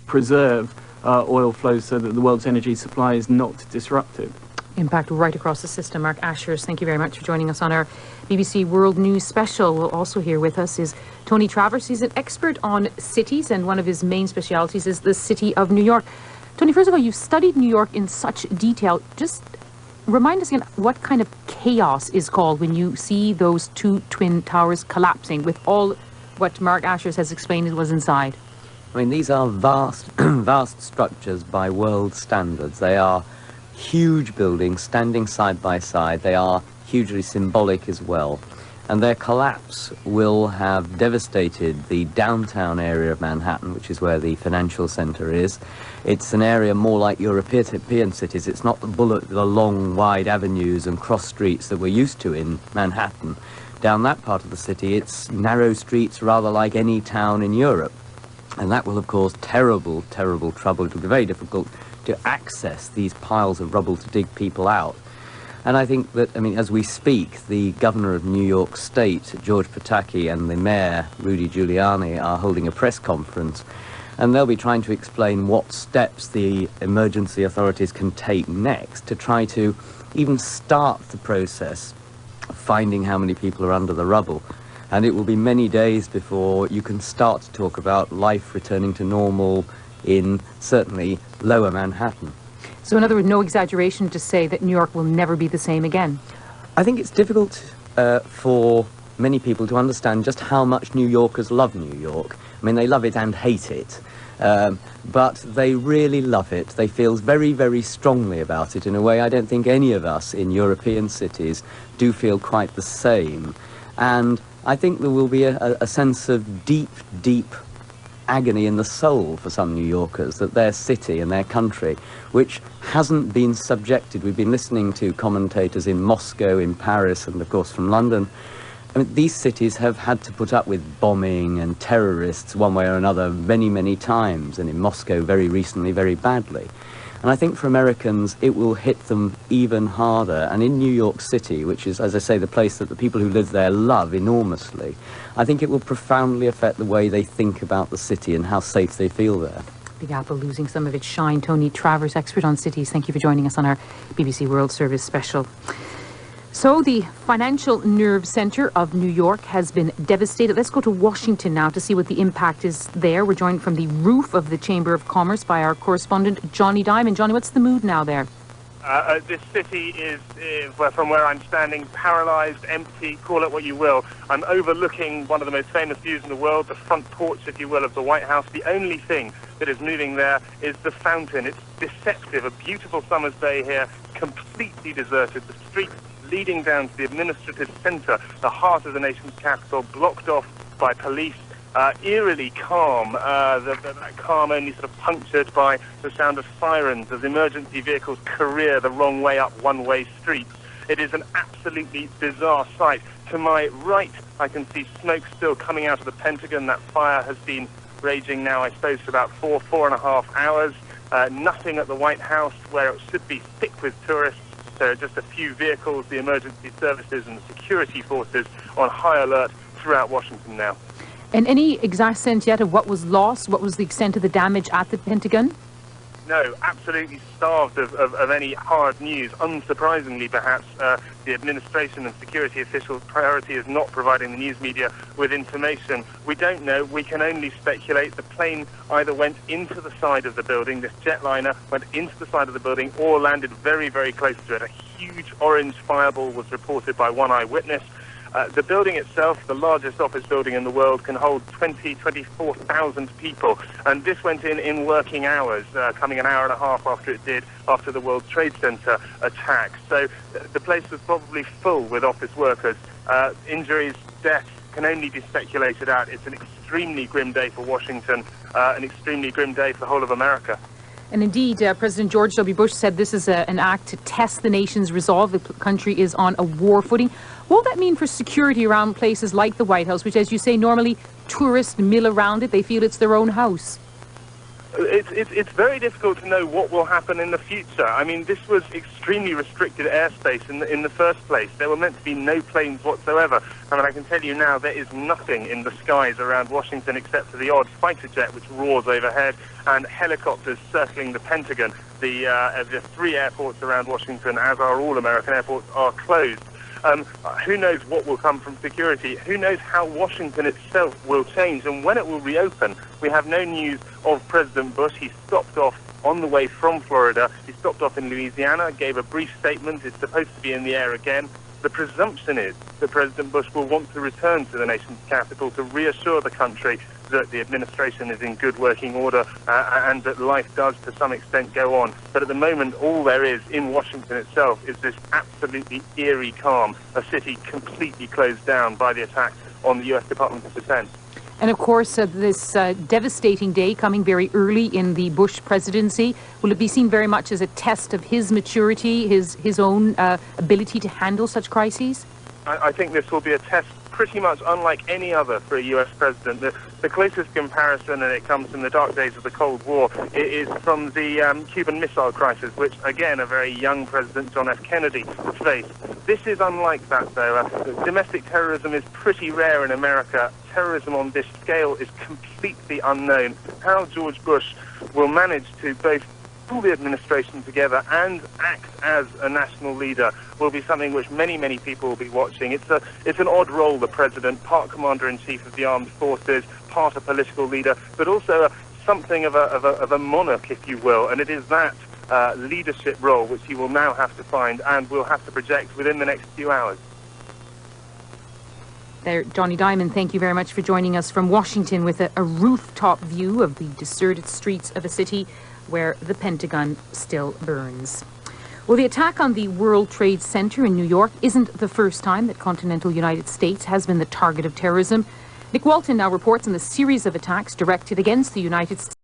preserve oil flows so that the world's energy supply is not disrupted. Impact right across the system. Mark Ashurst, thank you very much for joining us on our BBC World News Special. We'll also here with us is Tony Travers. He's an expert on cities, and one of his main specialities is the city of New York. Tony, first of all, you've studied New York in such detail. Just remind us again what kind of chaos is called when you see those two twin towers collapsing with all what Mark Ashurst has explained was inside. I mean, these are vast, vast structures by world standards. They are huge buildings standing side by side. They are hugely symbolic as well. And their collapse will have devastated the downtown area of Manhattan, which is where the financial center is. It's an area more like European cities. It's not the long, wide avenues and cross streets that we're used to in Manhattan. Down that part of the city, it's narrow streets rather like any town in Europe. And that will, of course, terrible, terrible trouble. It will be very difficult to access these piles of rubble to dig people out. And I think that, I mean, as we speak, the governor of New York State, George Pataki, and the mayor, Rudy Giuliani, are holding a press conference. And they'll be trying to explain what steps the emergency authorities can take next to try to even start the process of finding how many people are under the rubble. And it will be many days before you can start to talk about life returning to normal in certainly lower Manhattan. So in other words, no exaggeration to say that New York will never be the same again. I think it's difficult for many people to understand just how much New Yorkers love New York. I mean, they love it and hate it, but they really love it. They feel very, very strongly about it in a way I don't think any of us in European cities do feel quite the same. And I think there will be a sense of deep, deep agony in the soul for some New Yorkers that their city and their country, which hasn't been subjected, we've been listening to commentators in Moscow, in Paris, and of course from London. I mean, these cities have had to put up with bombing and terrorists one way or another many, many times, and in Moscow very recently, very badly. And I think for Americans, it will hit them even harder. And in New York City, which is, as I say, the place that the people who live there love enormously, I think it will profoundly affect the way they think about the city and how safe they feel there. Big Apple losing some of its shine. Tony Travers, expert on cities, thank you for joining us on our BBC World Service special. So the financial nerve center of New York has been devastated. Let's go to Washington now to see what the impact is there. We're joined from the roof of the Chamber of Commerce by our correspondent, Johnny Diamond. Johnny, what's the mood now there? This city is, from where I'm standing, paralyzed, empty, call it what you will. I'm overlooking one of the most famous views in the world, the front porch, if you will, of the White House. The only thing that is moving there is the fountain. It's deceptive. A beautiful summer's day here, completely deserted. The streets leading down to the administrative center, the heart of the nation's capital, blocked off by police. Eerily calm, that calm only sort of punctured by the sound of sirens as emergency vehicles career the wrong way up one-way streets. It is an absolutely bizarre sight. To my right, I can see smoke still coming out of the Pentagon. That fire has been raging now, I suppose, for about 4.5 hours. Nothing at the White House, where it should be thick with tourists. There are just a few vehicles, the emergency services and the security forces on high alert throughout Washington now. And any exact sense yet of what was lost? What was the extent of the damage at the Pentagon? No, absolutely starved of any hard news. Unsurprisingly, perhaps, the administration and security officials' priority is not providing the news media with information. We don't know. We can only speculate. The plane either went into the side of the building, this jetliner went into the side of the building, or landed very, very close to it. A huge orange fireball was reported by one eyewitness. The building itself, the largest office building in the world, can hold 24,000 people. And this went in working hours, coming an hour and a half after it did, after the World Trade Center attack. So the place was probably full with office workers. Injuries, deaths can only be speculated at. It's an extremely grim day for Washington, an extremely grim day for the whole of America. And indeed, President George W. Bush said this is an act to test the nation's resolve. The country is on a war footing. What will that mean for security around places like the White House, which, as you say, normally tourists mill around it? They feel it's their own house. It's very difficult to know what will happen in the future. I mean, this was extremely restricted airspace in the first place. There were meant to be no planes whatsoever. I mean, I can tell you now there is nothing in the skies around Washington except for the odd fighter jet which roars overhead and helicopters circling the Pentagon. The 3 airports around Washington, as are all American airports, are closed. Who knows what will come from security? Who knows how Washington itself will change and when it will reopen? We have no news of President Bush. He stopped off on the way from Florida. He stopped off in Louisiana, gave a brief statement. It's supposed to be in the air again. The presumption is that President Bush will want to return to the nation's capital to reassure the country that the administration is in good working order and that life does to some extent go on. But at the moment, all there is in Washington itself is this absolutely eerie calm, a city completely closed down by the attack on the U.S. Department of Defense. And of course, this devastating day coming very early in the Bush presidency, will it be seen very much as a test of his maturity, his own ability to handle such crises? I think this will be a test pretty much unlike any other for a U.S. president. The closest comparison, and it comes from the dark days of the Cold War, it is from the Cuban Missile Crisis, which, again, a very young President John F. Kennedy faced. This is unlike that, though. Domestic terrorism is pretty rare in America. Terrorism on this scale is completely unknown. How George Bush will manage to both pull the administration together and act as a national leader will be something which many, many people will be watching. It's an odd role, the president, part commander-in-chief of the armed forces, part a political leader, but also something of a monarch, if you will, and it is that leadership role which he will now have to find and will have to project within the next few hours. There, Johnny Diamond, thank you very much for joining us from Washington with a rooftop view of the deserted streets of a city where the Pentagon still burns. Well, the attack on the World Trade Center in New York isn't the first time that continental United States has been the target of terrorism. Nick Walton now reports on the series of attacks directed against the United States.